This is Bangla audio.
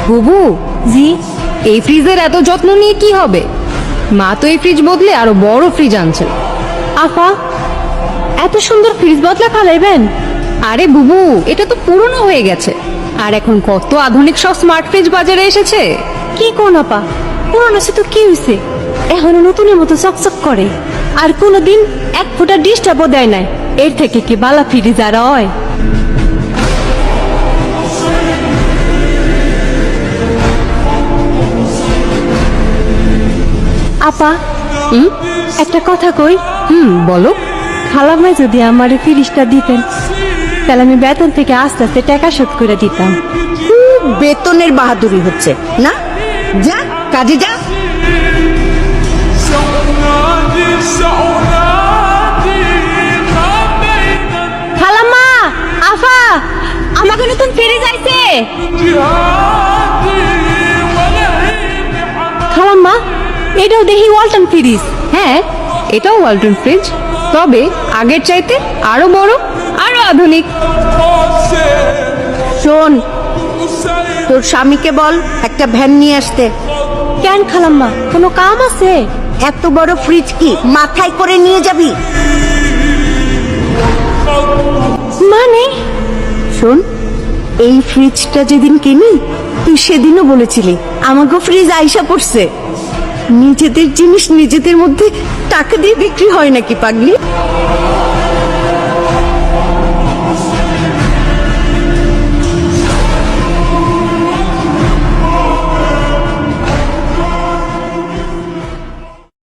বুবু, জি। এই ফ্রিজের এত যত্ন নিয়ে কি হবে? মা তো এই ফ্রিজ বদলে আরো বড় ফ্রিজ আনছে। আপা, এত সুন্দর ফ্রিজ বদলা ফেলাইবেন? আরে বুবু, এটা তো পুরনো হয়ে গেছে, আর এখন কত আধুনিক সব স্মার্ট ফ্রিজ বাজারে এসেছে। কি কোন আপা, পুরানো সে তো কি হয়েছে, এখনো নতুনের মতো চকচক করে, আর কোনোদিন এক ফোঁটা ডিস্টার্বও দেয় নাই। এর থেকে কি বালা ফ্রিজ আর হয়? আপা, একটা কথা কই। বলো। খালামাই যদি আমার ফ্রিজটা দিতেন, তাহলে আমি বেতন থেকে আস্তে আস্তে টাকা শোধ করে দিতাম। খুব বেতনের বাহাদুরি হচ্ছে না? যা কাজে যা। খালাম্মা, আফা, আমাকে নতুন ফ্রিজ আইছে। খালাম্মা, এটাও দেখি ওয়ালটন ফ্রিজ। হ্যাঁ, এটাও ওয়ালটন ফ্রিজ, তবে আগের চাইতে আরো বড়, আরো আধুনিক। শোন, তোর স্বামীকে বল একটা ভ্যান নিয়ে আসতে। কেন খালাম্মা, কোনো কাম আছে? এত বড় ফ্রিজ কি মাথায় করে নিয়ে যাবি? মানে? শোন, এই ফ্রিজটা যেদিন কিনি তুই সেদিনও বলেছিলি আমাকে ফ্রিজ আইসা পড়ছে। নিজেদের জিনিস নিজেদের মধ্যে টাকা দিয়ে বিক্রি হয় নাকি পাগলি?